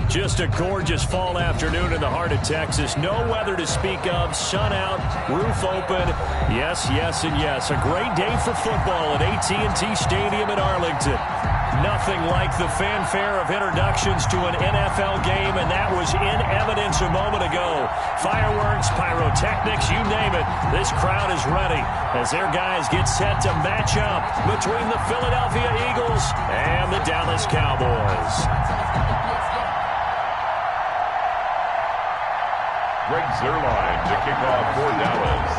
Just a gorgeous fall afternoon in the heart of Texas. No weather to speak of. Sun out, roof open. Yes, yes, and yes. A great day for football at AT&T Stadium in Arlington. Nothing like the fanfare of introductions to an NFL game, and that was in evidence a moment ago. Fireworks, pyrotechnics, you name it. This crowd is ready as their guys get set to match up between the Philadelphia Eagles and the Dallas Cowboys. Greg Zuerlein to kick off for Dallas.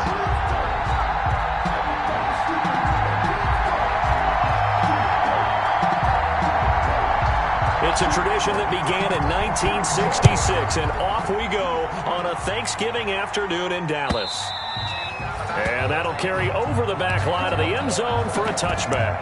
It's a tradition that began in 1966, and off we go on a Thanksgiving afternoon in Dallas. And that'll carry over the back line of the end zone for a touchback.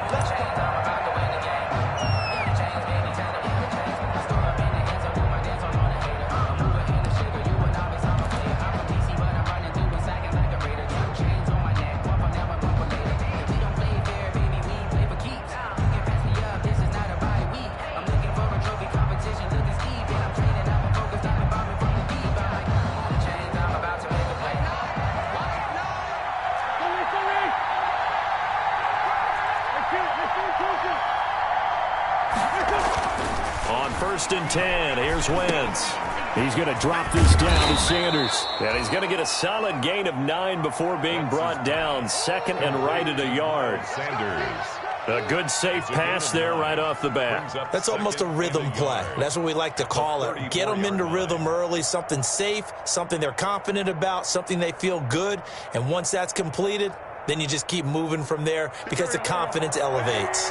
On 1st and 10, here's Wentz. He's going to drop this down to Sanders. And he's going to get a solid gain of 9 before being brought down. Second and right at a yard. Sanders. A good safe pass there right off the bat. That's almost a rhythm play. That's what we like to call it. Get them into rhythm early, something safe, something they're confident about, something they feel good. And once that's completed, then you just keep moving from there because the confidence elevates.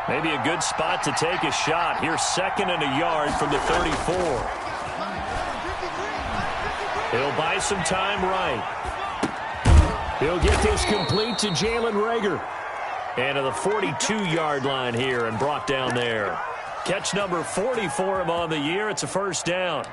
Maybe a good spot to take a shot. Here's 2nd and a yard from the 34. He'll buy some time right. He'll get this complete to Jalen Reagor. And to the 42-yard line here and brought down there. Catch number 40 for him on the year. It's a first down.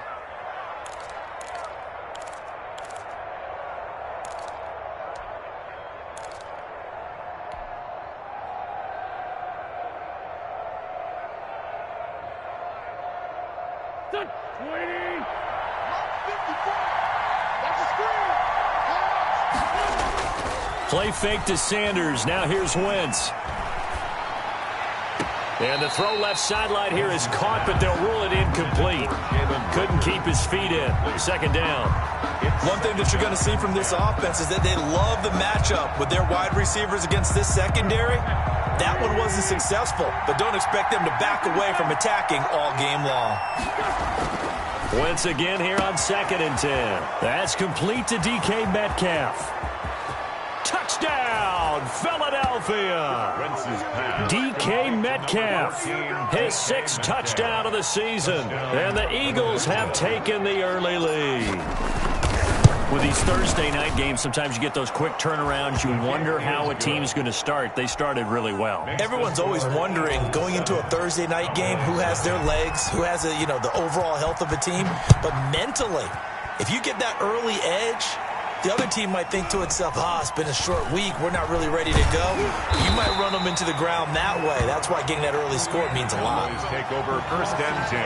Play fake to Sanders. Now here's Wentz. And the throw left sideline here is caught, but they'll rule it incomplete. Couldn't keep his feet in. 2nd down. One thing that you're going to see from this offense is that they love the matchup with their wide receivers against this secondary. That one wasn't successful, but don't expect them to back away from attacking all game long. Wentz again here on 2nd and 10. That's complete to DK Metcalf. Touchdown, Philadelphia! DK Metcalf, his 6th touchdown of the season. And the Eagles have taken the early lead. With these Thursday night games, sometimes you get those quick turnarounds. You wonder how a team's going to start. They started really well. Everyone's always wondering, going into a Thursday night game, who has their legs, who has the overall health of a team. But mentally, if you get that early edge, the other team might think to itself, it's been a short week. We're not really ready to go. You might run them into the ground that way. That's why getting that early score means a lot. Take over 1st and 10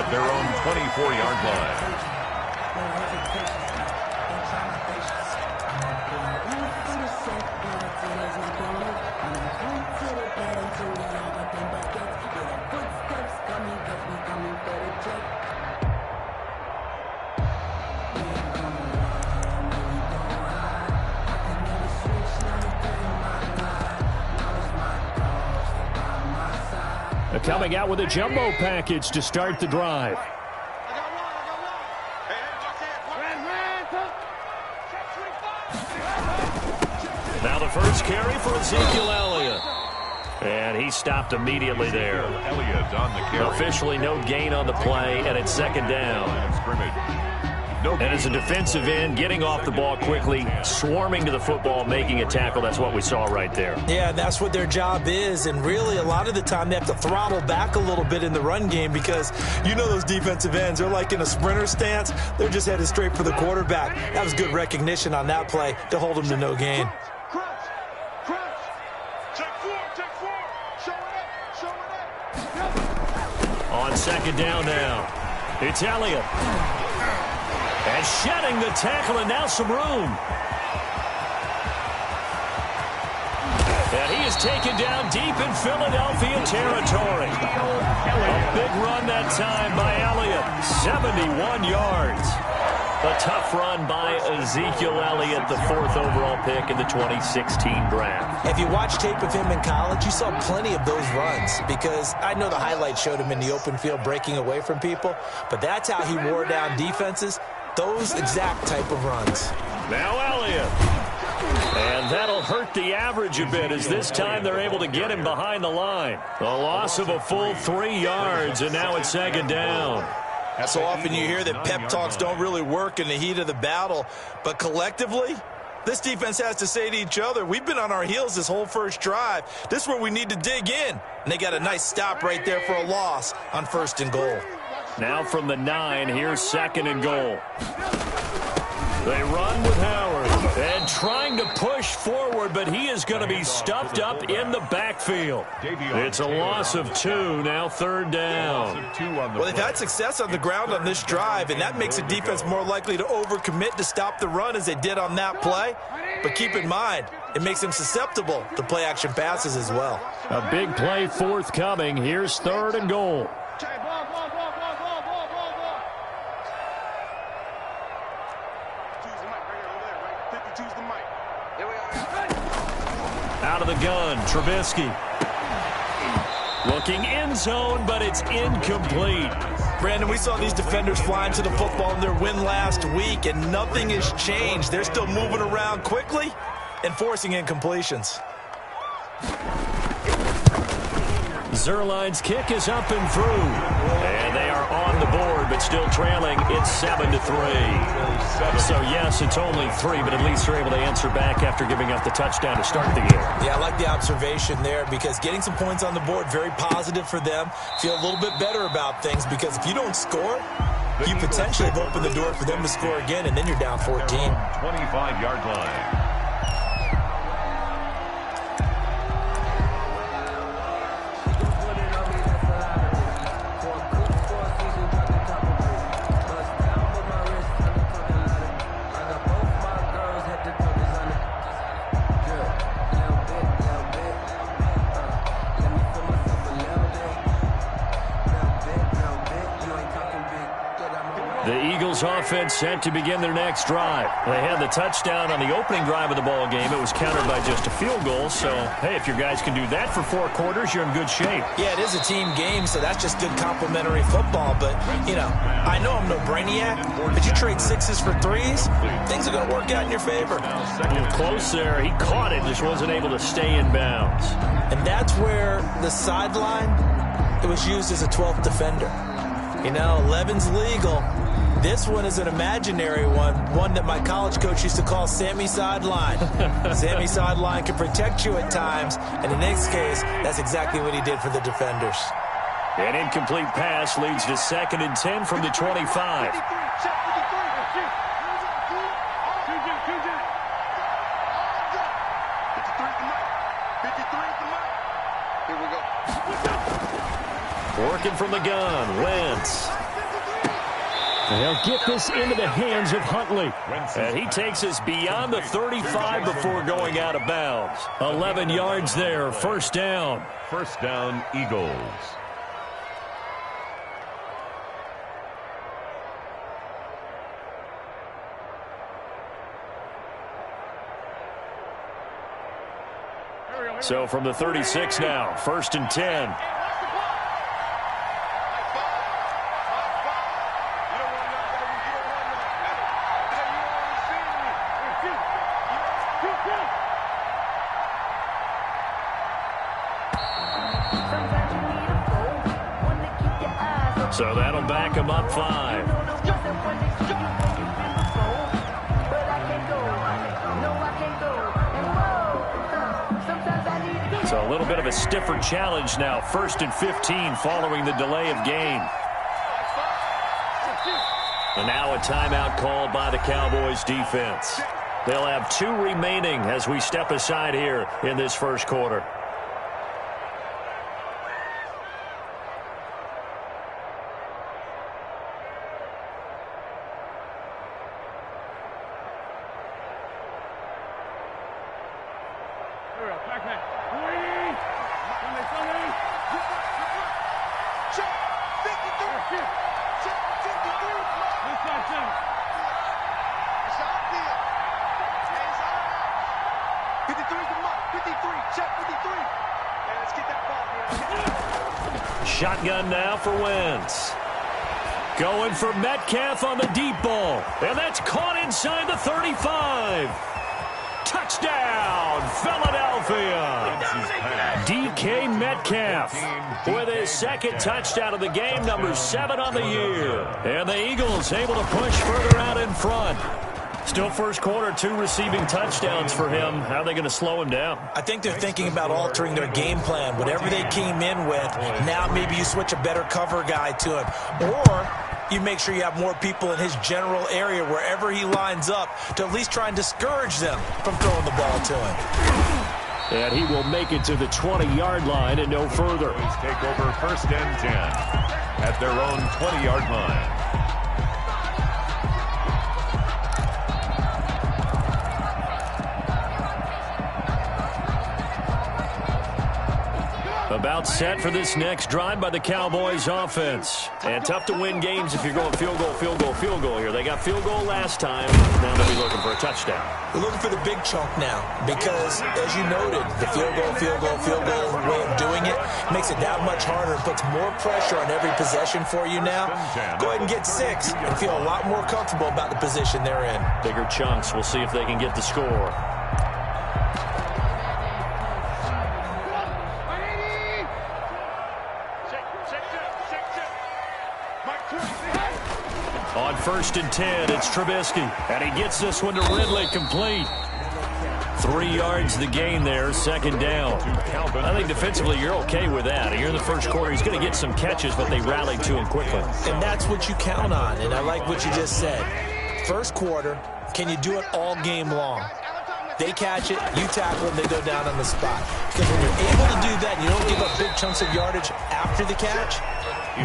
at their own 24-yard line. Coming out with a jumbo package to start the drive. Now the first carry for Ezekiel Elliott. And he stopped immediately there. Elliott on the carry. Officially no gain on the play, and it's 2nd down. And as a defensive end, getting off the ball quickly, swarming to the football, making a tackle, that's what we saw right there. Yeah, that's what their job is, and really a lot of the time they have to throttle back a little bit in the run game because those defensive ends, they're like in a sprinter stance. They're just headed straight for the quarterback. That was good recognition on that play to hold them to no gain. On On second down now. It's Elliott. And shedding the tackle, and now some room. And he is taken down deep in Philadelphia territory. A big run that time by Elliott. 71 yards. A tough run by Ezekiel Elliott, the 4th overall pick in the 2016 draft. If you watch tape of him in college, you saw plenty of those runs because I know the highlights showed him in the open field breaking away from people, but that's how he wore down defenses, those exact type of runs. Now Elliott. And that'll hurt the average a bit as this time they're able to get him behind the line. A loss of a full 3 yards, and now it's second down. So often you hear that pep talks don't really work in the heat of the battle, but collectively, this defense has to say to each other, we've been on our heels this whole first drive. This is where we need to dig in. And they got a nice stop right there for a loss on 1st and goal. Now from the 9, here's 2nd and goal. They run with Howard and trying to push forward, but he is going to be stuffed up in the backfield. It's a loss of 2, now 3rd down. Well, they've had success on the ground on this drive, and that makes the defense more likely to overcommit to stop the run as they did on that play. But keep in mind, it makes them susceptible to play-action passes as well. A big play forthcoming. Here's 3rd and goal. Out of the gun, Trubisky. Looking end zone, but it's incomplete. Brandon, we saw these defenders flying to the football in their win last week, and nothing has changed. They're still moving around quickly and forcing incompletions. Zerline's kick is up and through. And they are on the board, but still trailing. It's 7-3. So, yes, it's only 3, but at least they're able to answer back after giving up the touchdown to start the game. Yeah, I like the observation there because getting some points on the board, very positive for them. Feel a little bit better about things because if you don't score, you potentially have opened the door for them to score again, and then you're down 14. 25-yard line. Offense set to begin their next drive. They had the touchdown on the opening drive of the ball game. It was countered by just a field goal. So, hey, if your guys can do that for 4 quarters, you're in good shape. Yeah, it is a team game, so that's just good complimentary football. But, you know, I know I'm no brainiac, but you trade 6s for 3s, things are going to work out in your favor. A little close there. He caught it, just wasn't able to stay in bounds. And that's where the sideline, it was used as a 12th defender. You know, 11's legal. This one is an imaginary one that my college coach used to call Sammy Sideline. Sammy Sideline can protect you at times, and in this case, that's exactly what he did for the defenders. An incomplete pass leads to 2nd and 10 from the 25. Working from the gun, Wentz. They'll get this into the hands of Huntley. And he takes us beyond the 35 before going out of bounds. 11 yards there, 1st down. 1st down, Eagles. So from the 36 now, 1st and 10. So that'll back him up 5. So a little bit of a stiffer challenge now. 1st and 15 following the delay of game. And now a timeout called by the Cowboys defense. They'll have 2 remaining as we step aside here in this 1st quarter. Shotgun now for Wentz. Going for Metcalf on the deep ball. And that's caught inside the 35. Touchdown, Philadelphia. DK Metcalf with his second touchdown of the game, number 7 on the year. And the Eagles able to push further out in front. Still first quarter, 2 receiving touchdowns for him. How are they going to slow him down? I think they're thinking about altering their game plan. Whatever they came in with, now maybe you switch a better cover guy to him. Or you make sure you have more people in his general area wherever he lines up to at least try and discourage them from throwing the ball to him. And he will make it to the 20-yard line and no further. Let's take over 1st and 10 at their own 20-yard line. About set for this next drive by the Cowboys offense. And tough to win games if you're going field goal, field goal, field goal here. They got field goal last time. Now they'll be looking for a touchdown. We're looking for the big chunk now because, as you noted, the field goal way of doing it makes it that much harder and puts more pressure on every possession for you now. Go ahead and get 6 and feel a lot more comfortable about the position they're in. Bigger chunks. We'll see if they can get the score. On 1st and 10, it's Trubisky. And he gets this one to Ridley, complete. 3 yards the gain there, 2nd down. I think defensively you're okay with that. Here in the first quarter, he's going to get some catches, but they rallied to him quickly. And that's what you count on, and I like what you just said. First quarter, can you do it all game long? They catch it, you tackle them, they go down on the spot. Because when you're able to do that and you don't give up big chunks of yardage after the catch,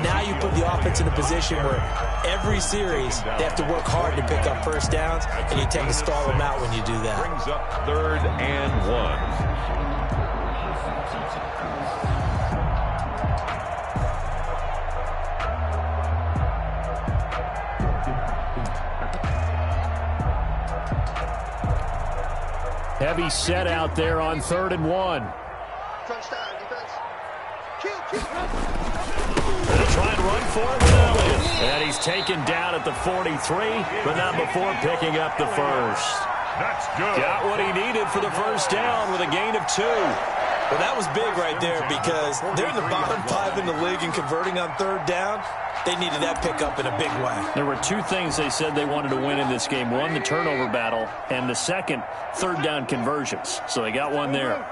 now you put the offense in a position where every series they have to work hard to pick up first downs, and you tend to stall them out when you do that. Brings up 3rd and 1. Heavy set out there on 3rd and 1. They'll try and run for it with Elliott. And he's taken down at the 43, but not before picking up the first. That's good. Got what he needed for the first down with a gain of 2. Well, that was big right there because they're in the bottom 5 in the league and converting on 3rd down. They needed that pickup in a big way. There were 2 things they said they wanted to win in this game. One, the turnover battle, and the second, 3rd down conversions. So they got one there.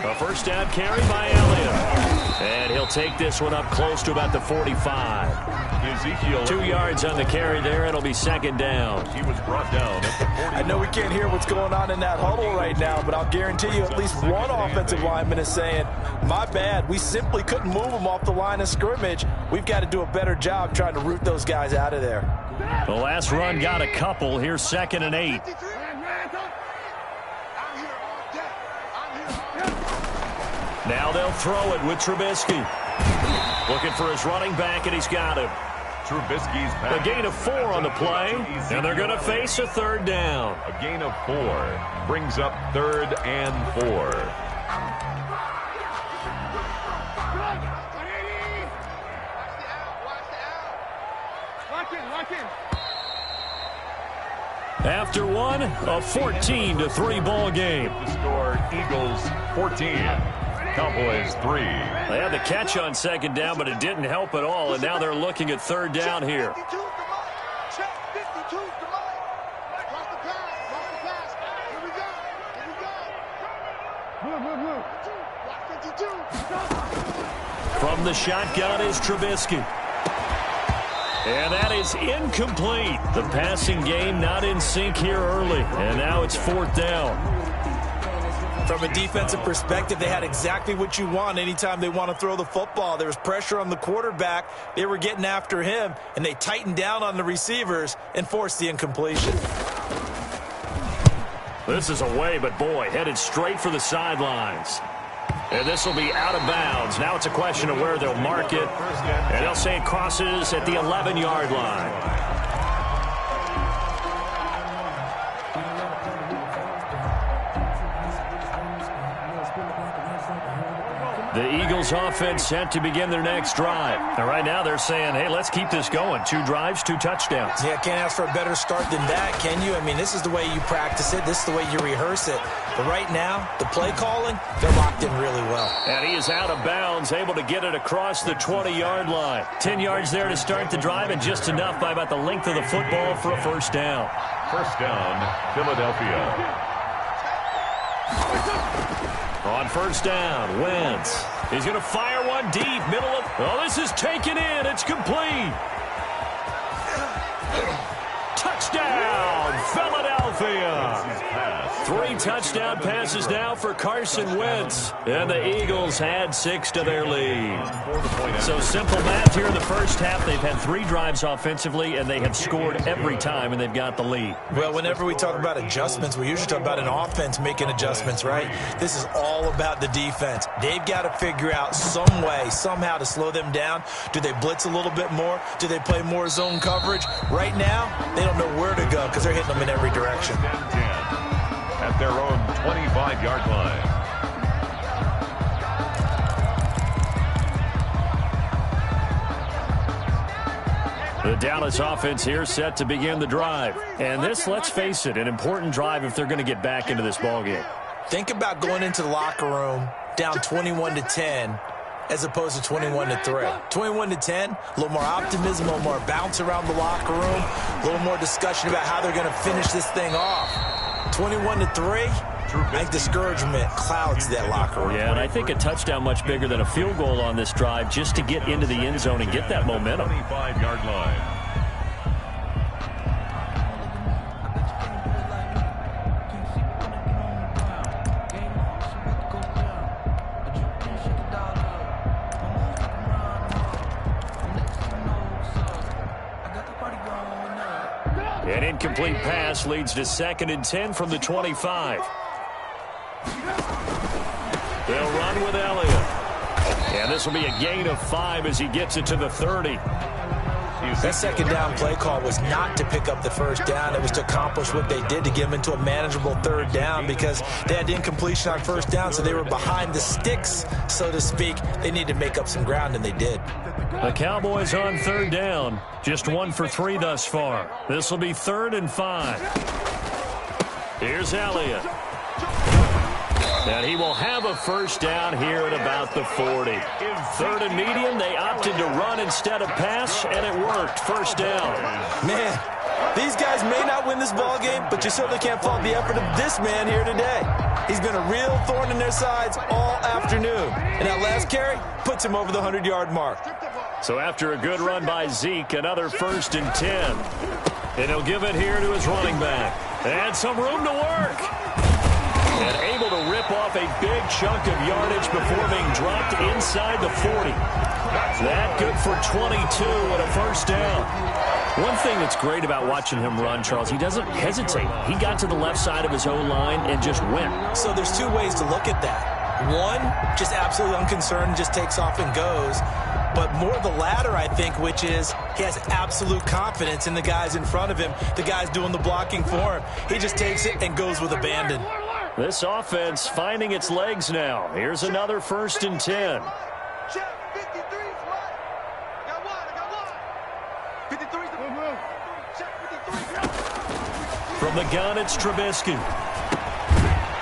A first down carry by Elliott. And he'll take this one up close to about the 45. Ezekiel. 2 yards on the carry there. It'll be 2nd down. He was brought down at the 40. I know we can't hear what's going on in that huddle right now, but I'll guarantee you at least one offensive lineman is saying, my bad, we simply couldn't move them off the line of scrimmage. We've got to do a better job trying to root those guys out of there. The last run got a couple. Here's 2nd and 8. Now they'll throw it with Trubisky. Looking for his running back, and he's got him. Trubisky's back. A gain of 4 on the play, and they're going to face a 3rd down. A gain of 4 brings up 3rd and 4. After one, a 14-3 ball game. The score, Eagles 14, Cowboys 3. They had the catch on 2nd down, but it didn't help at all, and now they're looking at 3rd down here. From the shotgun is Trubisky. And that is incomplete. The passing game not in sync here early. And now it's 4th down. From a defensive perspective, they had exactly what you want anytime they want to throw the football. There was pressure on the quarterback. They were getting after him, and they tightened down on the receivers and forced the incompletion. This is away, but boy, headed straight for the sidelines. And this will be out of bounds. Now it's a question of where they'll mark it. And they'll say it crosses at the 11-yard line. The Eagles offense set to begin their next drive. And right now they're saying, hey, let's keep this going. 2 drives, 2 touchdowns. Yeah, can't ask for a better start than that, can you? I mean, this is the way you practice it. This is the way you rehearse it. But right now, the play calling, they're locked in really well. And he is out of bounds, able to get it across the 20-yard line. 10 yards there to start the drive, and just enough by about the length of the football for a first down. First down, Philadelphia. On first down, Wentz. He's going to fire one deep, middle of... Oh, this is taken in. It's complete. Touchdown, Philadelphia. 3 touchdown passes now for Carson Wentz. And the Eagles add 6 to their lead. So simple math here in the first half. They've had 3 drives offensively, and they have scored every time, and they've got the lead. Well, whenever we talk about adjustments, we usually talk about an offense making adjustments, right? This is all about the defense. They've got to figure out some way, somehow to slow them down. Do they blitz a little bit more? Do they play more zone coverage? Right now, they don't know where to go because they're hitting them in every direction. At their own 25-yard line. The Dallas offense here set to begin the drive. And this, let's face it, an important drive if they're going to get back into this ballgame. Think about going into the locker room down 21-10 as opposed to 21-3. 21-10, a little more optimism, a little more bounce around the locker room, a little more discussion about how they're going to finish this thing off. 21-3, I think discouragement clouds that locker room. Yeah, and I think a touchdown much bigger than a field goal on this drive just to get into the end zone and get that momentum. 25-yard line. An incomplete pass leads to 2nd and 10 from the 25. They'll run with Elliott. And this will be a gain of 5 as he gets it to the 30. That second down play call was not to pick up the first down. It was to accomplish what they did to get them into a manageable 3rd down because they had incompletion on first down, so they were behind the sticks, so to speak. They needed to make up some ground, and they did. The Cowboys on 3rd down. Just 1 for 3 thus far. This will be 3rd and 5. Here's Elliott. And he will have a first down here at about the 40. 3rd and medium, they opted to run instead of pass, and it worked. First down. Man, these guys may not win this ball game, but you certainly can't fault the effort of this man here today. He's been a real thorn in their sides all afternoon. And that last carry puts him over the 100-yard mark. So after a good run by Zeke, another 1st and 10. And he'll give it here to his running back. And some room to work. And able to rip off a big chunk of yardage before being dropped inside the 40. That good for 22 and a first down. One thing that's great about watching him run, Charles, he doesn't hesitate. He got to the left side of his O-line and just went. So there's 2 ways to look at that. One, just absolutely unconcerned, just takes off and goes. But more the latter, I think, which is he has absolute confidence in the guys in front of him, the guys doing the blocking for him. He just takes it and goes with abandon. This offense finding its legs now. Here's another 1st and 10. From the gun, it's Trubisky.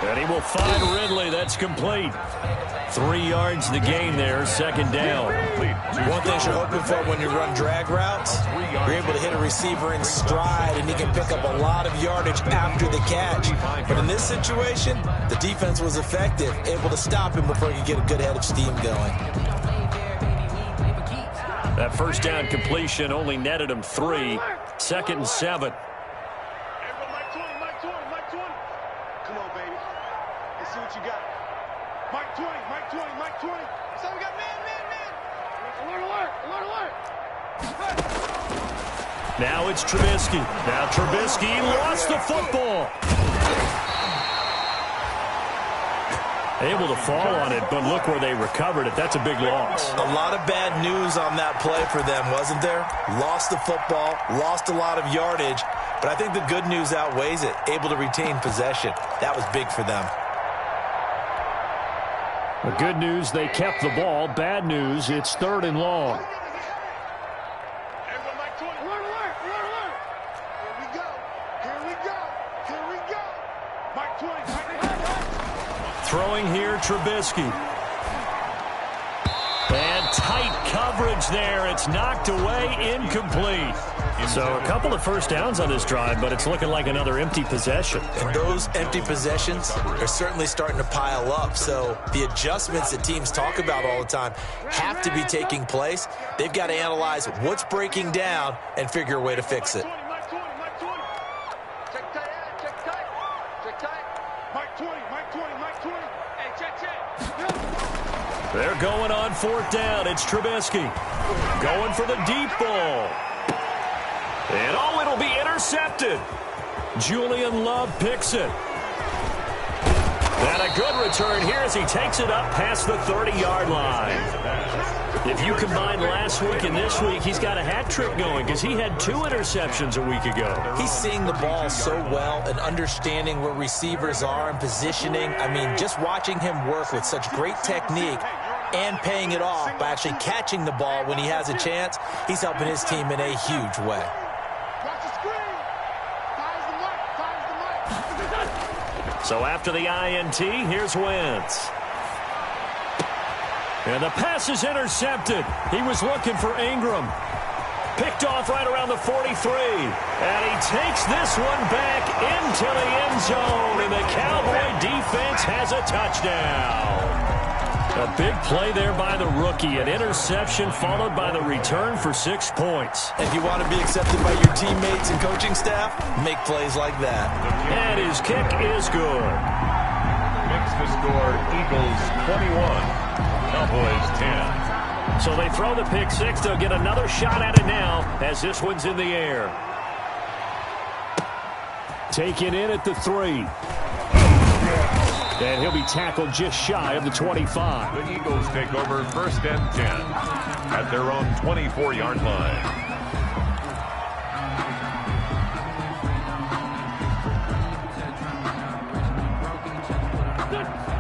And he will find Ridley. That's complete. 3 yards the gain there, 2nd down. One thing you're hoping for when you run drag routes, you're able to hit a receiver in stride, and he can pick up a lot of yardage after the catch. But in this situation, the defense was effective, able to stop him before he could get a good head of steam going. That first down completion only netted him 3. 2nd and 7. Come on, baby. Let's see what you got. Mike 20, Mike 20, Mike 20. So we got man. Alert. Now it's Trubisky. Now Trubisky lost the football. Able to fall on it, but look where they recovered it. That's a big loss. A lot of bad news on that play for them, wasn't there? Lost the football, lost a lot of yardage, but I think the good news outweighs it. Able to retain possession. That was big for them. The good news, they kept the ball. Bad news, it's 3rd and long. Throwing here, Trubisky. And tight coverage there. It's knocked away, incomplete. So a couple of first downs on this drive, but it's looking like another empty possession. And those empty possessions are certainly starting to pile up. So the adjustments that teams talk about all the time have to be taking place. They've got to analyze what's breaking down and figure a way to fix it. They're going on 4th down. It's Trubisky going for the deep ball. And, oh, it'll be intercepted. Julian Love picks it. And a good return here as he takes it up past the 30-yard line. If you combine last week and this week, he's got a hat trick going because he had 2 interceptions a week ago. He's seeing the ball so well and understanding where receivers are and positioning. I mean, just watching him work with such great technique and paying it off by actually catching the ball when he has a chance, he's helping his team in a huge way. So after the INT, here's Wentz. And the pass is intercepted. He was looking for Ingram. Picked off right around the 43. And he takes this one back into the end zone. And the Cowboy defense has a touchdown. A big play there by the rookie. An interception followed by the return for 6 points. If you want to be accepted by your teammates and coaching staff, make plays like that. And his kick is good. Makes the score Eagles 21, Cowboys 10. So they throw the pick 6. They'll get another shot at it now as this one's in the air. Taken in at the 3. And he'll be tackled just shy of the 25. The Eagles take over 1st and 10 at their own 24-yard line.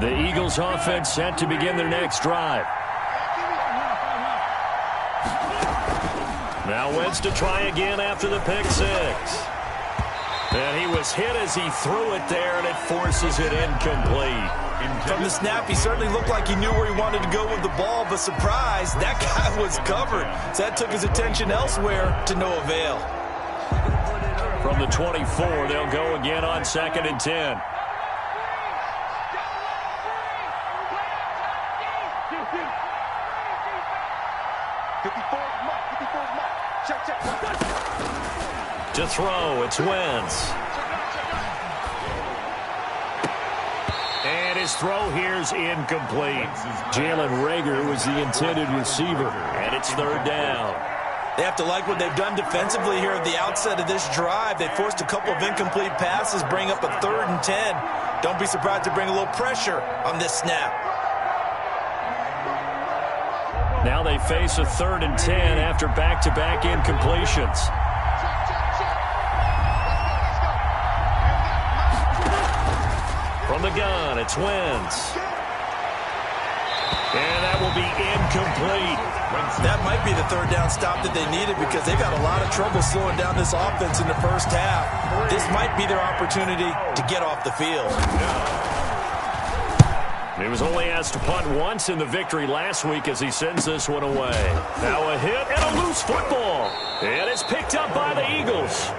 The Eagles offense set to begin their next drive. Now Wentz to try again after the pick 6. And he was hit as he threw it there, and it forces it incomplete. From the snap, he certainly looked like he knew where he wanted to go with the ball, but surprise, that guy was covered. So that took his attention elsewhere to no avail. From the 24, they'll go again on 2nd and 10. To throw, it's Wentz. And his throw here's incomplete. Jalen Reagor was the intended receiver, and it's 3rd down. They have to like what they've done defensively here at the outset of this drive. They forced a couple of incomplete passes, bring up a 3rd and 10. Don't be surprised to bring a little pressure on this snap. Now they face a 3rd and 10 after back-to-back incompletions. From the gun, it's Wentz. And that will be incomplete. That might be the 3rd down stop that they needed because they've got a lot of trouble slowing down this offense in the first half. This might be their opportunity to get off the field. He was only asked to punt once in the victory last week as he sends this one away. Now a hit and a loose football. And it's picked up by the Eagles.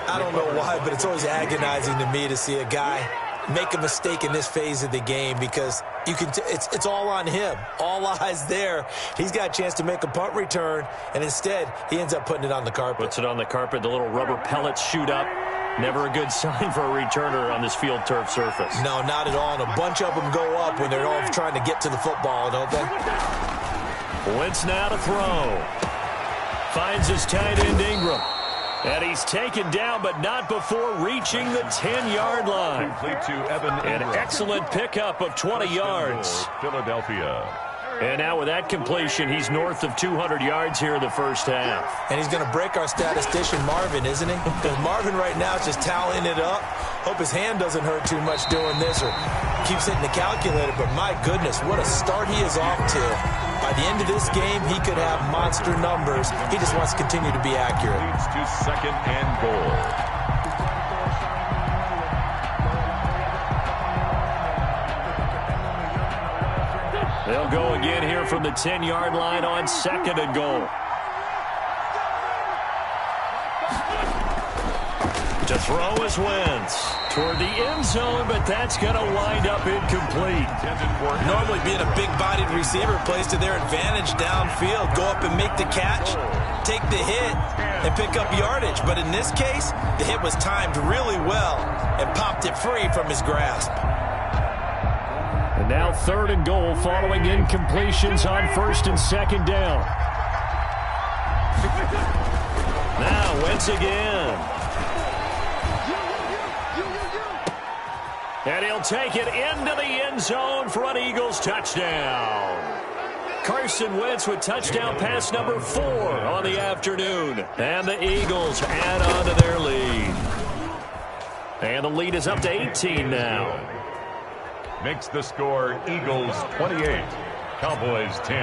I don't know why, but it's always agonizing to me to see a guy make a mistake in this phase of the game because you can it's all on him. All eyes there. He's got a chance to make a punt return, and instead he ends up putting it on the carpet. Puts it on the carpet. The little rubber pellets shoot up. Never a good sign for a returner on this field turf surface. No, not at all. And a bunch of them go up when they're all trying to get to the football, don't they? Wentz now to throw. Finds his tight end Ingram. And he's taken down, but not before reaching the 10-yard line. Complete to Evan An Ingram. excellent pickup of 20 yards. Philadelphia. And now with that completion, he's north of 200 yards here in the first half. And he's going to break our statistician Marvin, isn't he? Because Marvin right now is just tallying it up. Hope his hand doesn't hurt too much doing this or keeps hitting the calculator. But my goodness, what a start he is off to. By the end of this game, he could have monster numbers. He just wants to continue to be accurate. Leads to 2nd and goal. They'll go again here from the 10-yard line on 2nd and goal. To throw is Wentz toward the end zone, but that's going to wind up incomplete. Normally being a big-bodied receiver plays to their advantage downfield. Go up and make the catch, take the hit, and pick up yardage. But in this case, the hit was timed really well and popped it free from his grasp. And now 3rd and goal following incompletions on 1st and 2nd down. Now Wentz again. And he'll take it into the end zone for an Eagles touchdown. Carson Wentz with touchdown pass number 4 on the afternoon. And the Eagles add on to their lead. And the lead is up to 18 now. Makes the score Eagles 28, Cowboys 10.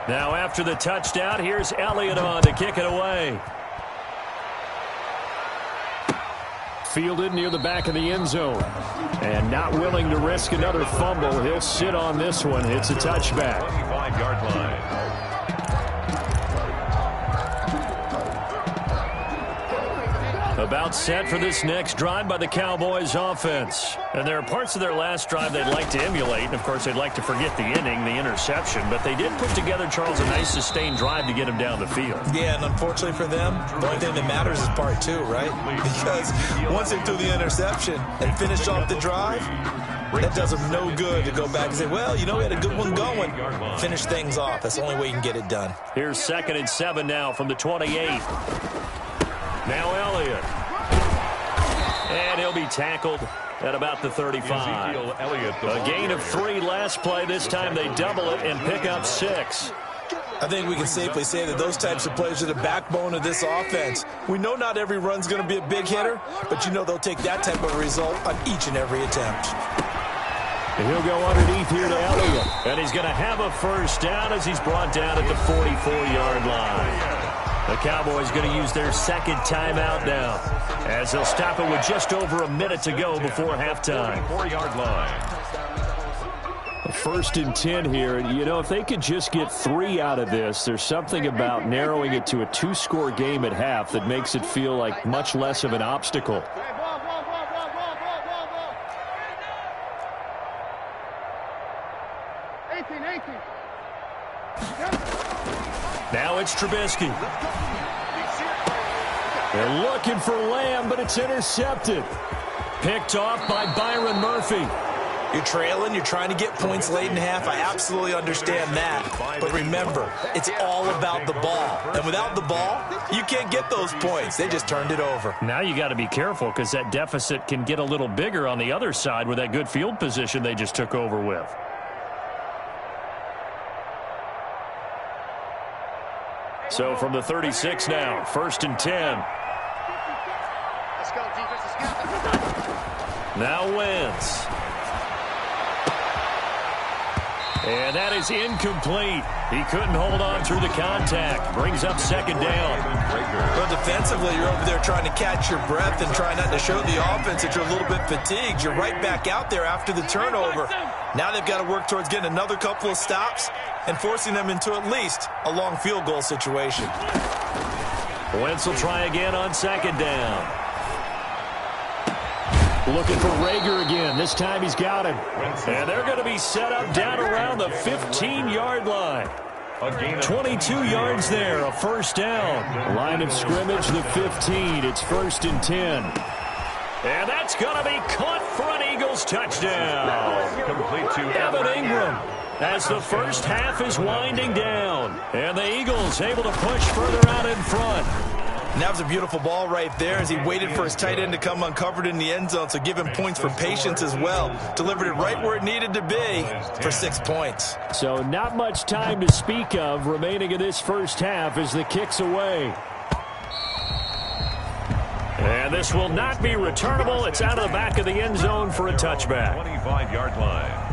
Now after the touchdown, here's Elliott on to kick it away. Fielded near the back of the end zone. And not willing to risk another fumble. He'll sit on this one. It's a touchback. 25-yard line. About set for this next drive by the Cowboys offense. And there are parts of their last drive they'd like to emulate. And, of course, they'd like to forget the inning, the interception. But they did put together, Charles, a nice sustained drive to get him down the field. Yeah, and unfortunately for them, the only thing that matters is part 2, right? Because once they threw the interception and finished off the drive, that does them no good to go back and say, well, you know, we had a good one going. Finish things off. That's the only way you can get it done. Here's 2nd and 7 now from the 28. Now Elliott. And he'll be tackled at about the 35. A gain of 3 last play. This time they double it and pick up 6. I think we can safely say that those types of plays are the backbone of this offense. We know not every run's going to be a big hitter, but you know they'll take that type of result on each and every attempt. And he'll go underneath here to Elliott. And he's going to have a first down as he's brought down at the 44-yard line. The Cowboys going to use their 2nd timeout now as they'll stop it with just over a minute to go before halftime. 4-yard line. 1st and 10 here. And, you know, if they could just get 3 out of this, there's something about narrowing it to a 2-score game at half that makes it feel like much less of an obstacle. Now it's Trubisky. They're looking for Lamb, but it's intercepted. Picked off by Byron Murphy. You're trailing, you're trying to get points late in half. I absolutely understand that. But remember, it's all about the ball. And without the ball, you can't get those points. They just turned it over. Now you got to be careful because that deficit can get a little bigger on the other side with that good field position they just took over with. So from the 36 now, 1st and 10. Let's go, defense. Let's go. Now Wentz. And that is incomplete. He couldn't hold on through the contact. Brings up 2nd down. But defensively, you're over there trying to catch your breath and try not to show the offense that you're a little bit fatigued. You're right back out there after the turnover. Now they've got to work towards getting another couple of stops and forcing them into at least a long field goal situation. Wentz will try again on 2nd down. Looking for Rager again. This time he's got him. And they're going to be set up down around the 15-yard line. 22 yards there, a first down. Line of scrimmage, the 15. It's 1st and 10. And that's going to be caught for an Eagles touchdown. Complete to Evan Ingram as the first half is winding down. And the Eagles able to push further out in front. And that was a beautiful ball right there as he waited for his tight end to come uncovered in the end zone, so give him points for patience as well. Delivered it right where it needed to be for 6 points. So not much time to speak of remaining in this first half as the kick's away. And this will not be returnable. It's out of the back of the end zone for a touchback. 25-yard line.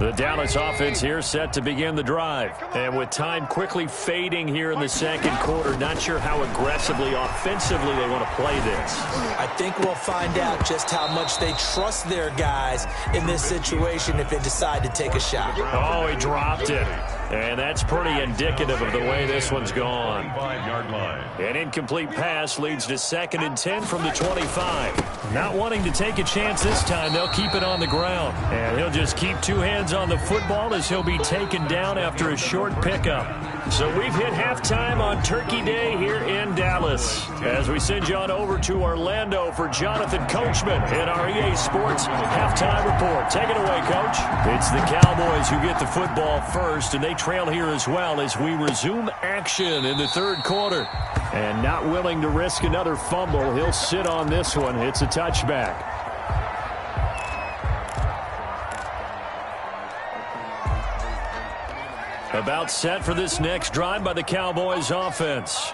The Dallas offense here set to begin the drive. And with time quickly fading here in the second quarter, not sure how aggressively, offensively they want to play this. I think we'll find out just how much they trust their guys in this situation if they decide to take a shot. Oh, he dropped it. And that's pretty indicative of the way this one's gone. 25-yard line. An incomplete pass leads to 2nd and 10 from the 25. Not wanting to take a chance this time, they'll keep it on the ground. And he'll just keep 2 hands on the football as he'll be taken down after a short pickup. So we've hit halftime on Turkey Day here in Dallas. As we send you on over to Orlando for Jonathan Coachman in our EA Sports halftime report. Take it away, Coach. It's the Cowboys who get the football first, and they trail here as well as we resume action in the third quarter. And not willing to risk another fumble, he'll sit on this one. It's a touchback. About set for this next drive by the Cowboys offense.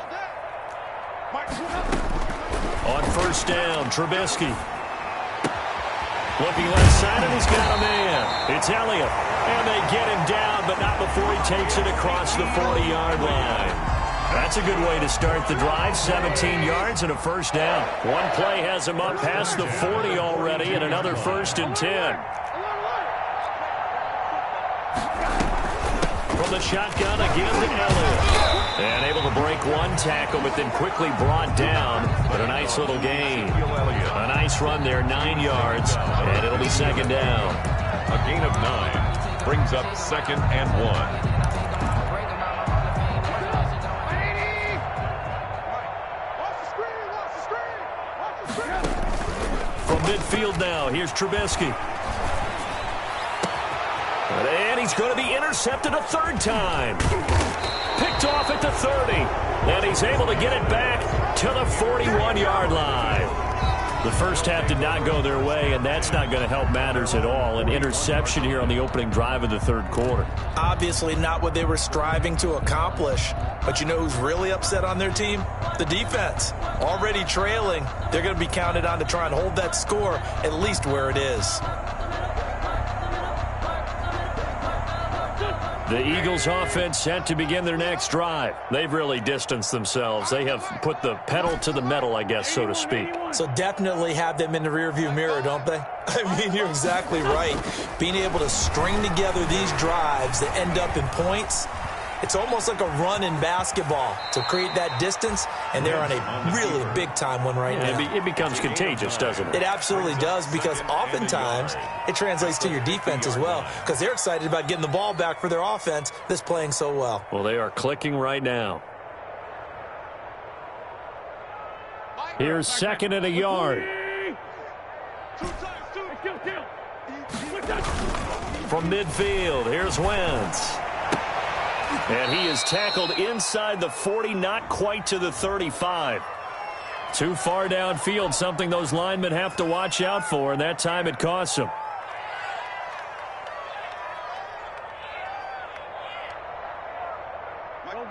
On first down, Trubisky. Looking left side, and he's got a man. It's Elliott. And they get him down, but not before he takes it across the 40-yard line. That's a good way to start the drive. 17 yards and a first down. One play has him up past the 40 already, and another 1st and 10. From the shotgun again to Elliott. And able to break one tackle, but then quickly brought down. But a nice little gain. A nice run there, 9 yards, and it'll be 2nd down. A gain of 9 brings up 2nd and 1. From midfield now, here's Trubisky. And he's going to be intercepted a 3rd time. Picked off at the 30. And he's able to get it back to the 41-yard line. The first half did not go their way, and that's not going to help matters at all. An interception here on the opening drive of the third quarter. Obviously not what they were striving to accomplish. But you know who's really upset on their team? The defense. Already trailing. They're going to be counted on to try and hold that score at least where it is. The Eagles offense set to begin their next drive. They've really distanced themselves. They have put the pedal to the metal, I guess, so to speak. So definitely have them in the rearview mirror, don't they? I mean, you're exactly right. Being able to string together these drives that end up in points, it's almost like a run in basketball to create that distance, and they're on a really big-time one right now. It becomes contagious, doesn't it? It absolutely does, because oftentimes it translates to your defense as well, because they're excited about getting the ball back for their offense that's playing so well. Well, they are clicking right now. Here's 2nd and a yard. From midfield, here's Wentz. And he is tackled inside the 40, not quite to the 35. Too far downfield, something those linemen have to watch out for, and that time it costs them.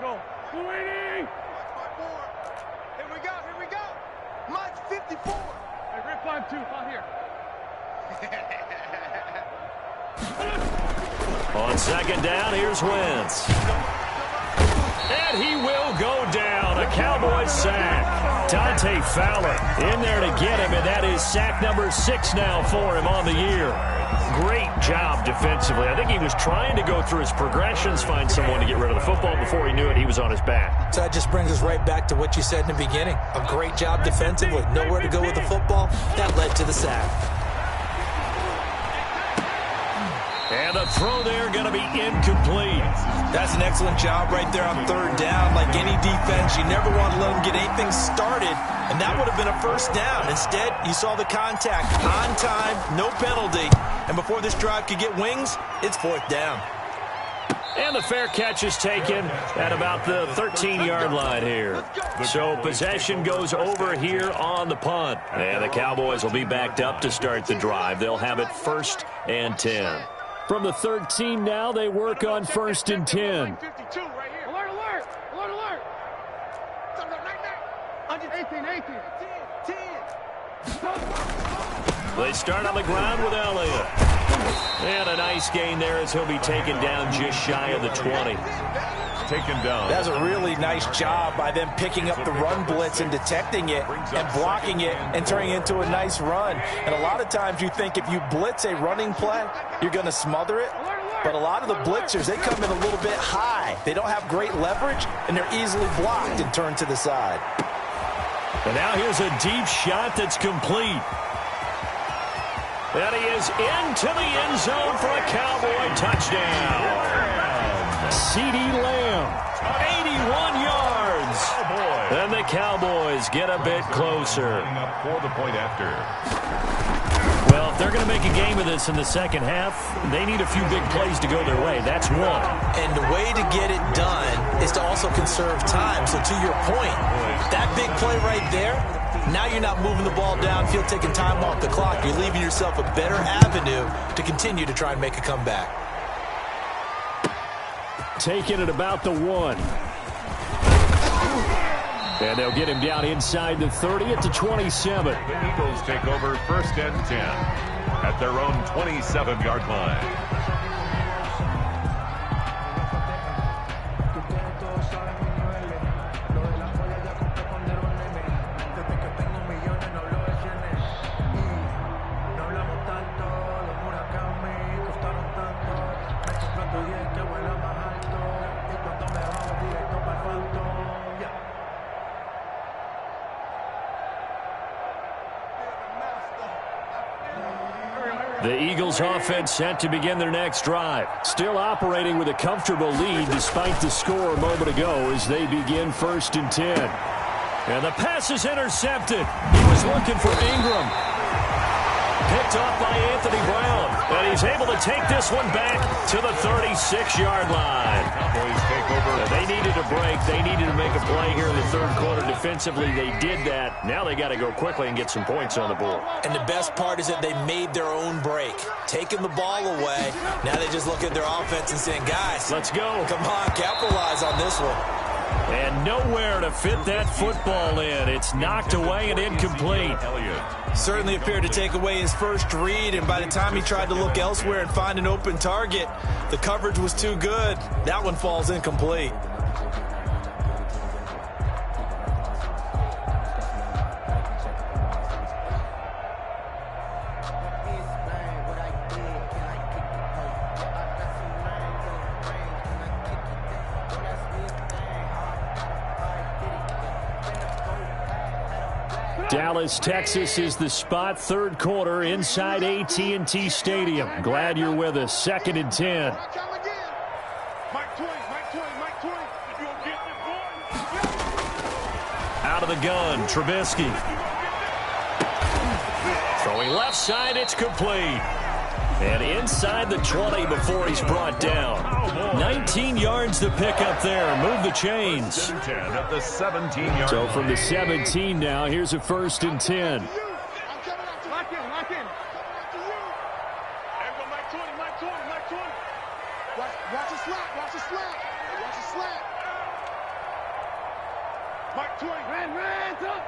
Go. 280. Here we go. Mike 54. Hey, Rip 5-2, out here. On 2nd down, here's Wentz. And he will go down. A Cowboys sack. Dante Fowler in there to get him, and that is sack number 6 now for him on the year. Great job defensively. I think he was trying to go through his progressions, find someone to get rid of the football. Before he knew it, he was on his back. So that just brings us right back to what you said in the beginning. A great job defensively. Nowhere to go with the football. That led to the sack. And the throw there going to be incomplete. That's an excellent job right there on 3rd down. Like any defense, you never want to let them get anything started, and that would have been a 1st down. Instead, you saw the contact on time, no penalty, and before this drive could get wings, it's 4th down. And the fair catch is taken at about the 13-yard line here. So possession goes over here on the punt. And the Cowboys will be backed up to start the drive. They'll have it 1st and 10. From the 13 now, they work on 1st and 10. Alert, alert! Alert, alert! 18. They start on the ground with Elliott. And a nice gain there as he'll be taken down just shy of the 20. Taken down. That's a really nice job by them picking up the run blitz and detecting it and blocking it and turning it into a nice run. And a lot of times you think if you blitz a running play, you're going to smother it. But a lot of the blitzers, they come in a little bit high. They don't have great leverage, and they're easily blocked and turned to the side. And now here's a deep shot that's complete. And he is into the end zone for a Cowboy touchdown. C.D. Lamb, 81 yards. And the Cowboys get a bit closer. For the point after. Well, if they're going to make a game of this in the second half, they need a few big plays to go their way. That's one. And the way to get it done is to also conserve time. So to your point, that big play right there, now you're not moving the ball downfield, taking time off the clock. You're leaving yourself a better avenue to continue to try and make a comeback. Taking it about the 1. And they'll get him down inside the 30 at the 27. The Eagles take over 1st and 10 at their own 27-yard line. The Eagles offense set to begin their next drive. Still operating with a comfortable lead despite the score a moment ago as they begin 1st and 10. And the pass is intercepted. He was looking for Ingram. Picked off by Anthony Brown. And he's able to take this one back to the 36-yard line. Cowboys take over. They needed a break. They needed to make a play here in the 3rd quarter defensively. They did that. Now they got to go quickly and get some points on the board. And the best part is that they made their own break, taking the ball away. Now they just look at their offense and saying, guys, let's go. Come on, capitalize on this one. And nowhere to fit that football in. It's knocked away and incomplete. Certainly appeared to take away his first read, and by the time he tried to look elsewhere and find an open target, the coverage was too good. That one falls incomplete. Dallas, Texas is the spot. 3rd quarter inside AT&T Stadium. Glad you're with us. 2nd and 10. Out of the gun, Trubisky. Throwing left side, it's complete. And inside the 20 before he's brought down. 19 yards to pick up there. Move the chains. 10 at the 17-yard. So from the 17 now, here's a 1st and 10. Lock in. Watch the slap. Mike 20. Red, up.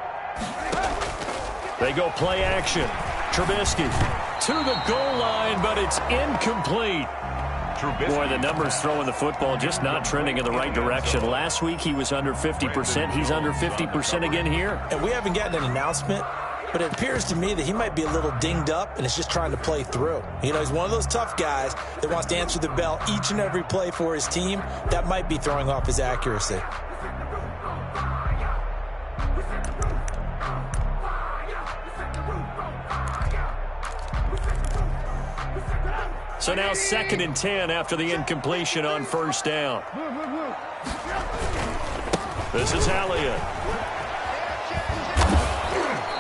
They go play action. Trubisky to the goal line, but it's incomplete. Boy, the numbers throwing the football just not trending in the right direction. Last week he was under 50%. He's under 50% again here. And we haven't gotten an announcement, but it appears to me that he might be a little dinged up and is just trying to play through. You know, he's one of those tough guys that wants to answer the bell each and every play for his team. That might be throwing off his accuracy. So now 2nd and 10 after the incompletion on 1st down. This is Elliott.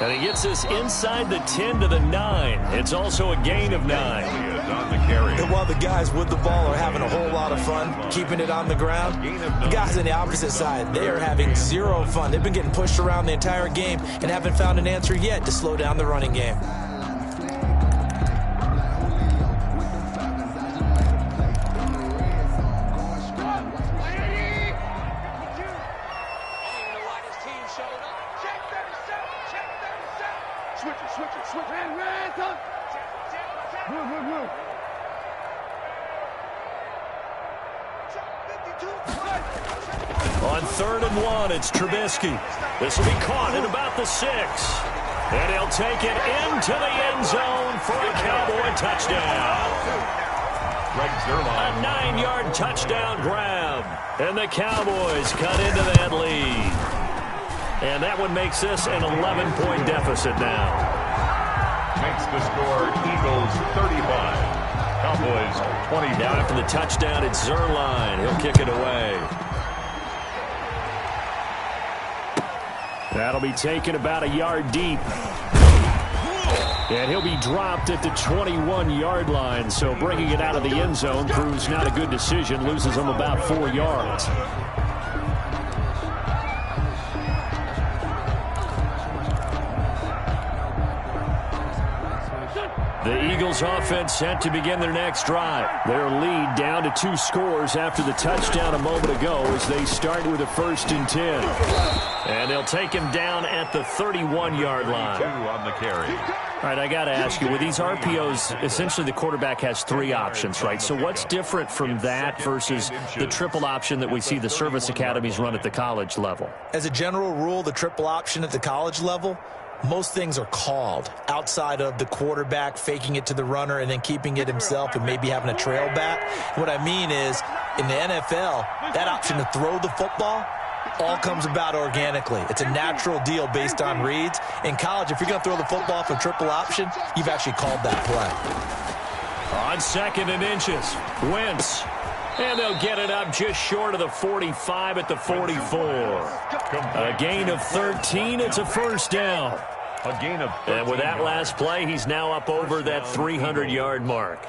And he gets us inside the 10 to the 9. It's also a gain of 9. And while the guys with the ball are having a whole lot of fun keeping it on the ground, the guys on the opposite side, they are having zero fun. They've been getting pushed around the entire game and haven't found an answer yet to slow down the running game. On 3rd and 1, it's Trubisky. This will be caught at about the 6. And he'll take it into the end zone for a Cowboy touchdown. A 9-yard touchdown grab. And the Cowboys cut into that lead. And that one makes this an 11-point deficit now. Makes the score Eagles 35. Cowboys 20. Now after the touchdown, it's Zerline. He'll kick it away. That'll be taken about a yard deep. And he'll be dropped at the 21-yard line. So bringing it out of the end zone proves not a good decision. Loses him about 4 yards. The Eagles offense set to begin their next drive. Their lead down to 2 scores after the touchdown a moment ago as they start with a 1st and 10. And they'll take him down at the 31-yard line. 2 on the carry. All right, I got to ask you, with these RPOs, essentially the quarterback has 3 options, right? So what's different from that versus the triple option that we see the service academies run at the college level? As a general rule, the triple option at the college level, most things are called outside of the quarterback faking it to the runner and then keeping it himself and maybe having a trail back. What I mean is, in the NFL, that option to throw the football all comes about organically. It's a natural deal based on reads. In college, if you're going to throw the football for triple option, you've actually called that play. On 2nd and inches, Wentz. And they'll get it up just short of the 45 at the 44. A gain of 13. It's a 1st down. A gain of 13. And with that last play, he's now up over that 300-yard mark.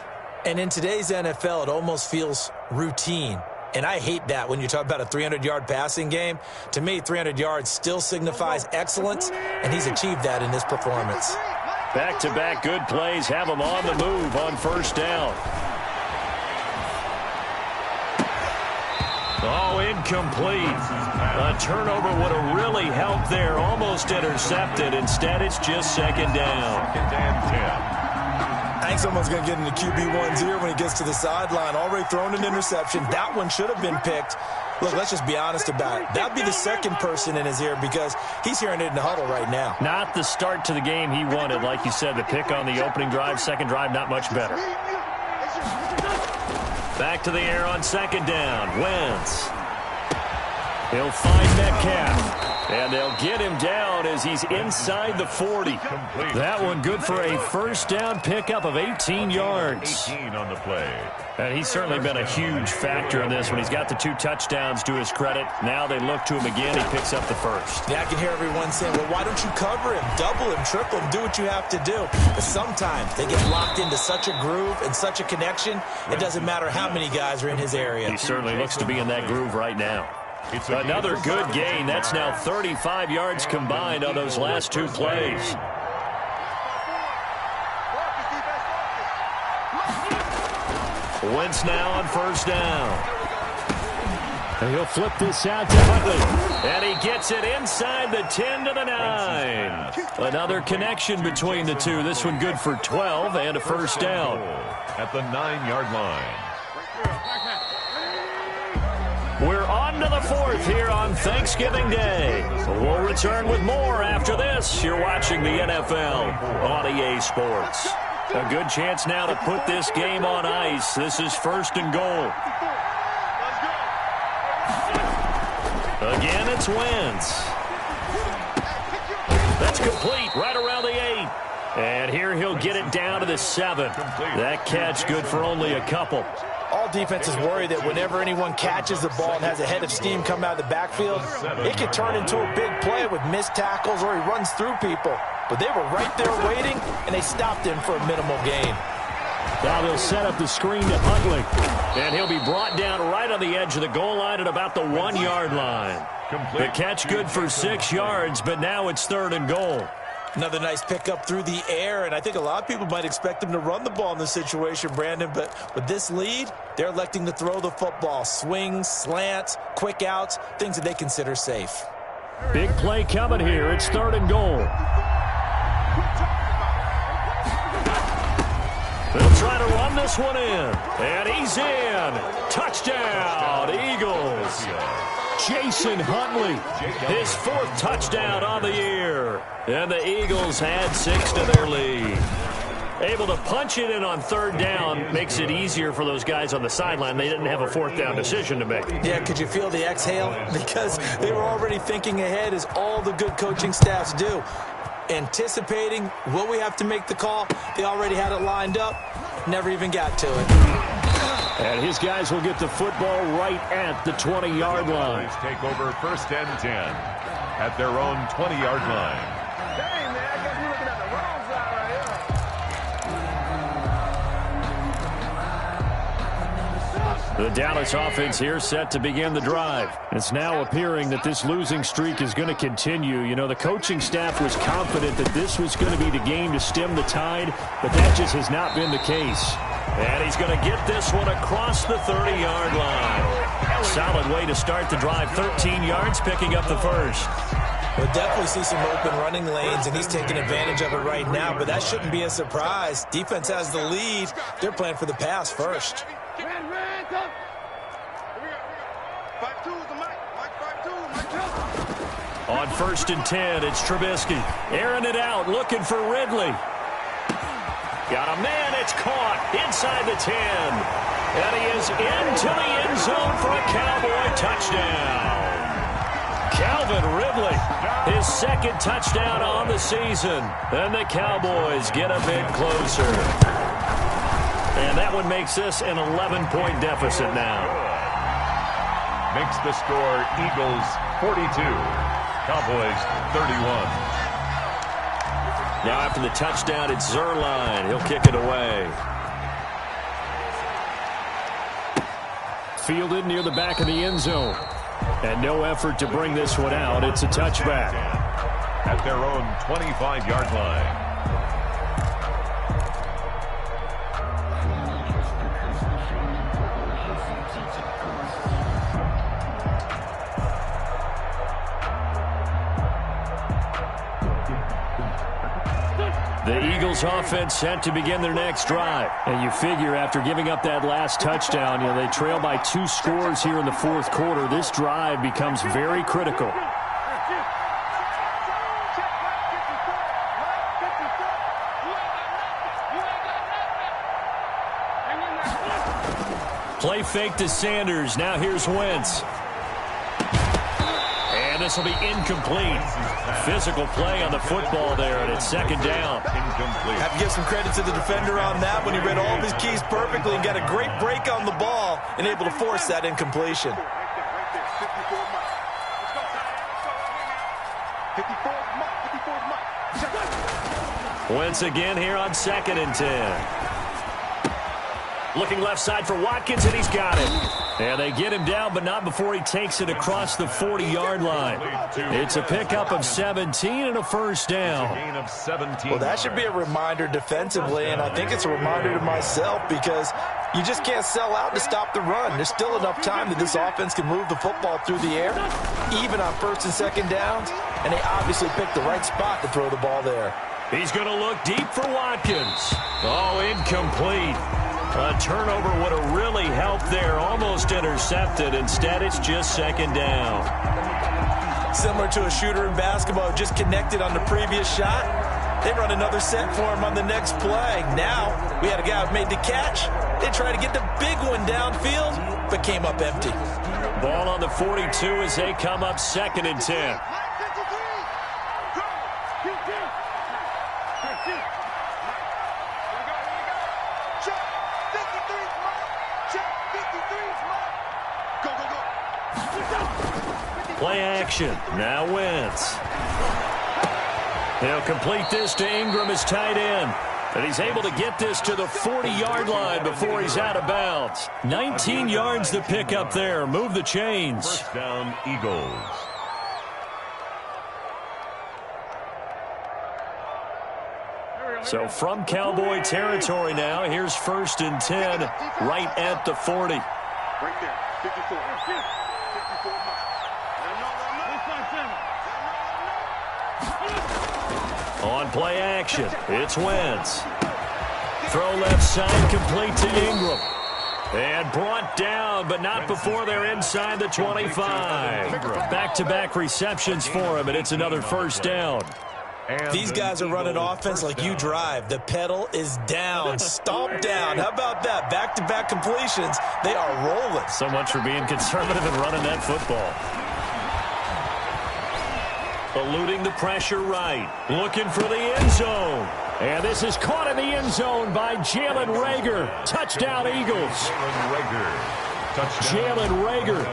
And in today's NFL, it almost feels routine. And I hate that when you talk about a 300-yard passing game. To me, 300 yards still signifies excellence, and he's achieved that in this performance. Back-to-back good plays have him on the move on 1st down. Oh, incomplete. A turnover would have really helped there. Almost intercepted. Instead, it's just 2nd down. 2nd and 10. I think someone's going to get into QB1's ear when he gets to the sideline. Already thrown an interception. That one should have been picked. Look, let's just be honest about it. That would be the second person in his ear because he's hearing it in the huddle right now. Not the start to the game he wanted. Like you said, the pick on the opening drive, 2nd drive, not much better. Back to the air on 2nd down. Wentz. He'll find Metcalf. And they'll get him down as he's inside the 40. That one good for a 1st down pickup of 18 yards. 18 on the play. And he's certainly been a huge factor in this when he's got the 2 touchdowns to his credit. Now they look to him again. He picks up the 1st. Yeah, I can hear everyone saying, well, why don't you cover him, double him, triple him, do what you have to do. But sometimes they get locked into such a groove and such a connection, it doesn't matter how many guys are in his area. He certainly looks to be in that groove right now. Another good gain. That's now 35 yards combined on those last 2 plays. Wentz now on 1st down. And he'll flip this out to Huntley. And he gets it inside the 10 to the 9. Another connection between the two. This one good for 12 and a 1st down. At the 9-yard line. We're on to the 4th here on Thanksgiving Day. We'll return with more after this. You're watching the NFL on EA Sports. A good chance now to put this game on ice. This is 1st and goal. Again, it's Wentz. That's complete right around the 8. And here he'll get it down to the 7. That catch good for only a couple. All defenses worry that whenever anyone catches the ball and has a head of steam come out of the backfield, it could turn into a big play with missed tackles or he runs through people. but they were right there waiting, and they stopped him for a minimal gain. Now they'll set up the screen to Huntley, and he'll be brought down right on the edge of the goal line at about the 1-yard line. The catch good for 6 yards, but now it's 3rd and goal. Another nice pickup through the air, and I think a lot of people might expect him to run the ball in this situation, Brandon, but with this lead, they're electing to throw the football. Swings, slants, quick outs, things that they consider safe. Big play coming here. It's 3rd and goal. They'll try to run this one in, and he's in. Touchdown, Eagles. Jason Huntley, his 4th touchdown on the year. And the Eagles add 6 to their lead. Able to punch it in on 3rd down makes it easier for those guys on the sideline. They didn't have a 4th down decision to make. Yeah, could you feel the exhale? Because they were already thinking ahead, as all the good coaching staffs do. Anticipating, will we have to make the call? They already had it lined up. Never even got to it. And his guys will get the football right at the 20-yard line. Take over 1st and 10 at their own 20-yard line. Dang, man, I guess we're looking at the wrong side right here. The Dallas offense here set to begin the drive. It's now appearing that this losing streak is going to continue. You know, the coaching staff was confident that this was going to be the game to stem the tide, but that just has not been the case. And he's going to get this one across the 30-yard line. Solid way to start the drive. 13 yards, picking up the 1st. We'll definitely see some open running lanes, and he's taking advantage of it right now, but that shouldn't be a surprise. Defense has the lead. They're playing for the pass first. On 1st and 10, it's Trubisky. Airing it out, looking for Ridley. Got a man, it's caught inside the 10. And he is into the end zone for a Cowboy touchdown. Calvin Ridley, his 2nd touchdown on the season. And the Cowboys get a bit closer. And that one makes this an 11-point deficit now. Makes the score Eagles 42, Cowboys 31. Now after the touchdown, it's Zerline. He'll kick it away. Fielded near the back of the end zone. And no effort to bring this one out. It's a touchback. At their own 25-yard line. The Eagles offense set to begin their next drive. And you figure after giving up that last touchdown, you know, they trail by 2 scores here in the 4th quarter. This drive becomes very critical. Play fake to Sanders. Now here's Wentz. And this will be incomplete. Physical play on the football there, and it's 2nd down. Incomplete. Have to give some credit to the defender on that when he read all of his keys perfectly and got a great break on the ball and able to force that incompletion. Wentz again here on 2nd and 10. Looking left side for Watkins, and he's got it. And they get him down, but not before he takes it across the 40-yard line. It's a pickup of 17 and a 1st down. Gain of 17. Well, that should be a reminder defensively, and I think it's a reminder to myself because you just can't sell out to stop the run. There's still enough time that this offense can move the football through the air, even on 1st and 2nd downs, and they obviously picked the right spot to throw the ball there. He's going to look deep for Watkins. Oh, incomplete. A turnover would have really helped there. Almost intercepted. Instead, it's just 2nd down. Similar to a shooter in basketball, just connected on the previous shot. They run another set for him on the next play. Now, we had a guy who made the catch. They tried to get the big one downfield, but came up empty. Ball on the 42 as they come up 2nd and 10. Play action. Now Wentz. He'll complete this to Ingram as tight end. And he's able to get this to the 40-yard line before he's out of bounds. 19 yards to pick up there. Move the chains. First down, Eagles. So from Cowboy territory now, here's 1st and 10 right at the 40. Right there, 54. 54 On play action, it's Wentz. Throw left side, complete to Ingram. And brought down, but not before they're inside the 25. Back-to-back receptions for him, and it's another first down. These guys are running offense like you drive. The pedal is down, stomp down. How about that? Back-to-back completions. They are rolling. So much for being conservative and running that football. Eluding the pressure right. Looking for the end zone. And this is caught in the end zone by Jalen Reagor. Touchdown, Eagles. Jalen Reagor,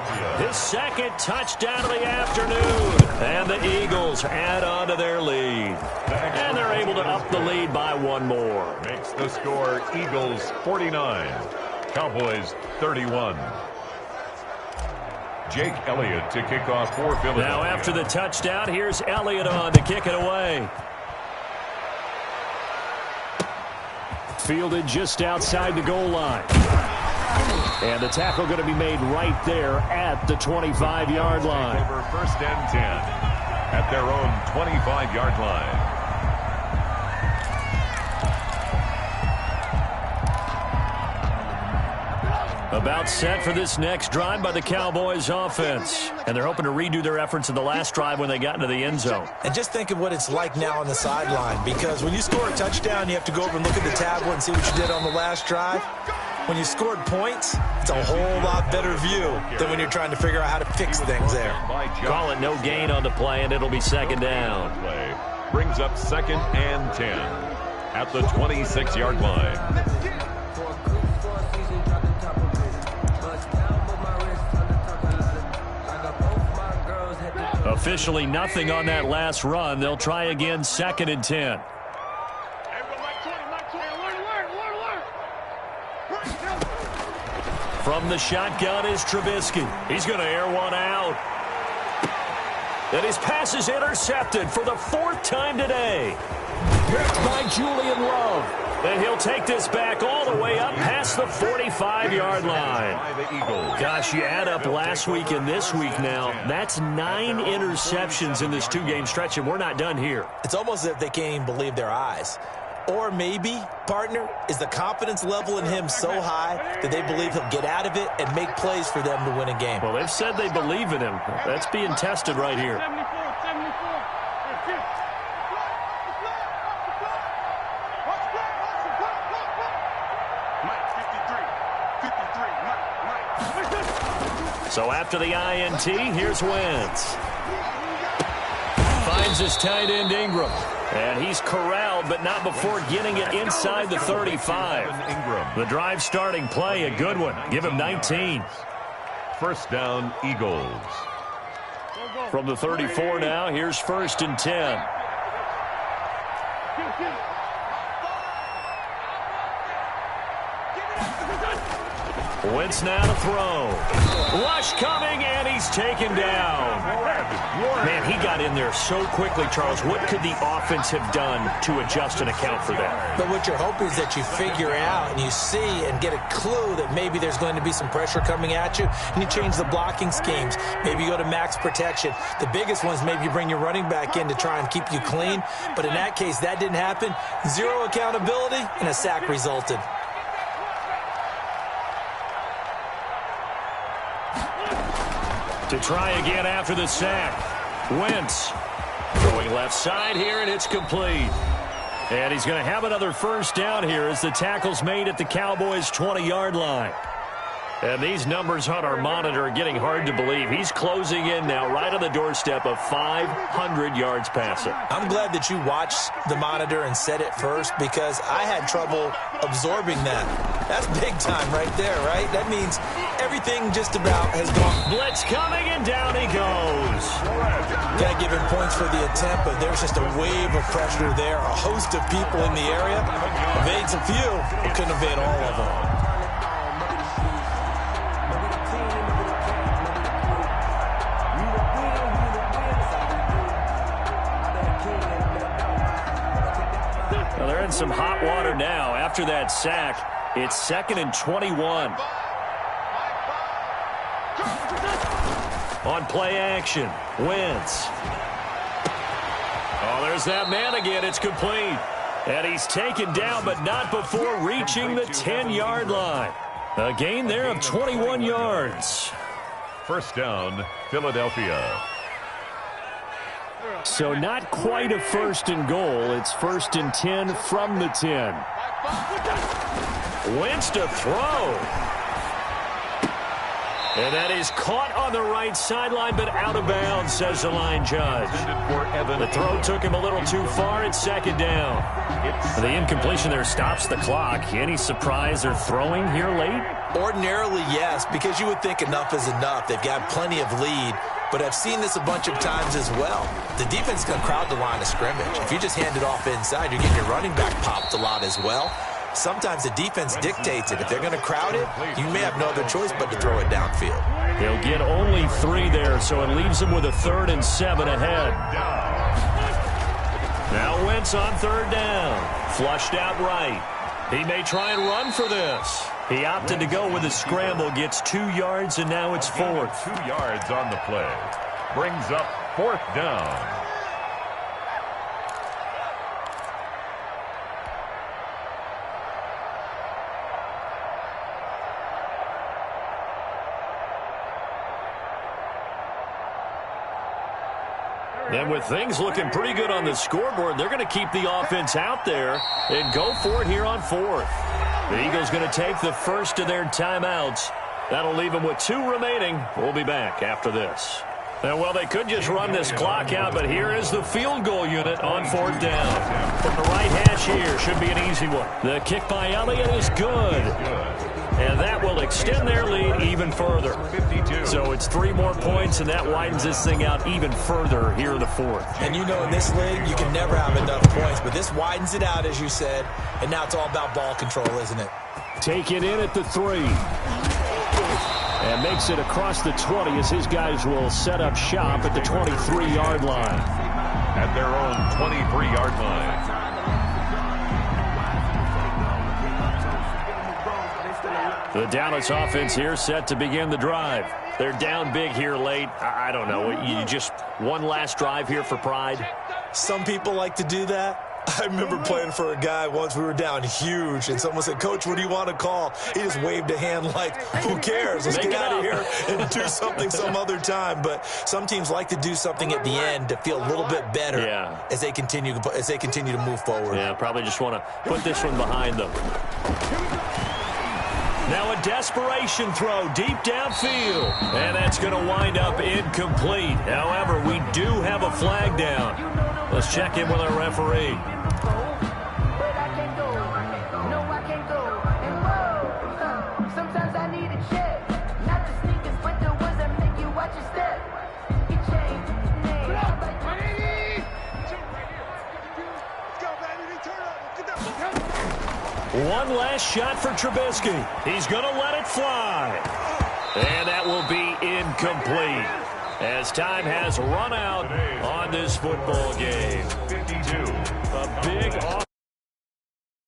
his second touchdown of the afternoon. And the Eagles add on to their lead. And they're able to up the lead by one more. Makes the score Eagles 49, Cowboys 31. Jake Elliott to kick off for Philadelphia. Now after the touchdown, here's Elliott on to kick it away. Fielded just outside the goal line. And the tackle going to be made right there at the 25-yard line. Over 1st and 10 at their own 25-yard line. About set for this next drive by the Cowboys offense. And they're hoping to redo their efforts in the last drive when they got into the end zone. And just think of what it's like now on the sideline, because when you score a touchdown, you have to go over and look at the tablet and see what you did on the last drive. When you scored points, it's a whole lot better view than when you're trying to figure out how to fix things there. Call it no gain on the play, and it'll be second down. Play brings up 2nd and 10 at the 26-yard line. Officially nothing on that last run. They'll try again, 2nd and 10. From the shotgun is Trubisky. He's going to air one out. And his pass is intercepted for the 4th time today. Picked by Julian Love. And he'll take this back all the way up past the 45-yard line. Gosh, you add up last week and this week now, that's 9 interceptions in this 2-game stretch, and we're not done here. It's almost as if they can't even believe their eyes. Or maybe, partner, is the confidence level in him so high that they believe he'll get out of it and make plays for them to win a game. Well, they've said they believe in him. That's being tested right here. So after the INT, here's Wentz. Finds his tight end Ingram. And he's corralled, but not before getting it inside the 35. The drive starting play, a good one. Give him 19. First down, Eagles. From the 34 now, here's 1st and 10. Wentz now to throw. Rush coming, and he's taken down. Man, he got in there so quickly, Charles. What could the offense have done to adjust and account for that? But what you're hoping is that you figure out and you see and get a clue that maybe there's going to be some pressure coming at you, and you change the blocking schemes. Maybe you go to max protection. The biggest one is maybe you bring your running back in to try and keep you clean. But in that case, that didn't happen. Zero accountability, and a sack resulted. To try again after the sack. Wentz going left side here, and it's complete. And he's going to have another first down here as the tackle's made at the Cowboys' 20-yard line. And these numbers on our monitor are getting hard to believe. He's closing in now right on the doorstep of 500 yards passing. I'm glad that you watched the monitor and said it first, because I had trouble absorbing that. That's big time right there, right? That means everything just about has gone. Blitz coming, and down he goes. Can't give him points for the attempt, but there's just a wave of pressure there. A host of people in the area. Evades a few, but couldn't evade all of them. Well, they're in some hot water now. After that sack, it's 2nd and 21. On play action, Wentz. Oh, there's that man again. It's complete. And he's taken down, but not before reaching the 10-yard line. A gain there of 21 yards. First down, Philadelphia. So not quite a 1st and goal. It's 1st and 10 from the 10. Wentz to throw. And that is caught on the right sideline, but out of bounds, says the line judge. The throw took him a little too far. It's 2nd down. The incompletion there stops the clock. Any surprise they're throwing here late? Ordinarily, yes, because you would think enough is enough. They've got plenty of lead, but I've seen this a bunch of times as well. The defense can crowd the line of scrimmage. If you just hand it off inside, you're getting your running back popped a lot as well. Sometimes the defense dictates it. If they're going to crowd it, you may have no other choice but to throw it downfield. They'll get only 3 there, so it leaves them with a 3rd and 7 ahead. Now Wentz on 3rd down. Flushed out right. He may try and run for this. He opted to go with a scramble, gets 2 yards, and now it's 4th. 2 yards on the play. Brings up 4th down. And with things looking pretty good on the scoreboard, they're going to keep the offense out there and go for it here on 4th. The Eagles going to take the first of their timeouts. That'll leave them with 2 remaining. We'll be back after this. Well, they could just run this clock out, but here is the field goal unit on 4th down. From the right hash here, should be an easy one. The kick by Elliott is good. And that will extend their lead even further. So it's 3 more points, and that widens this thing out even further here in the 4th. And you know in this league, you can never have enough points, but this widens it out, as you said, and now it's all about ball control, isn't it? Take it in at the 3. And makes it across the 20 as his guys will set up shop at the 23-yard line. At their own 23-yard line. The Dallas offense here set to begin the drive. They're down big here late. I don't know. You just one last drive here for pride? Some people like to do that. I remember playing for a guy once. We were down huge, and someone said, "Coach, what do you want to call?" He just waved a hand like, who cares? Let's get out of here and do something some other time. But some teams like to do something at the end to feel a little bit better as they continue to move forward. Yeah, probably just want to put this one behind them. Now a desperation throw deep downfield. And that's going to wind up incomplete. However, we do have a flag down. Let's check in with our referee. One last shot for Trubisky. He's going to let it fly. And that will be incomplete as time has run out on this football game. 52. A big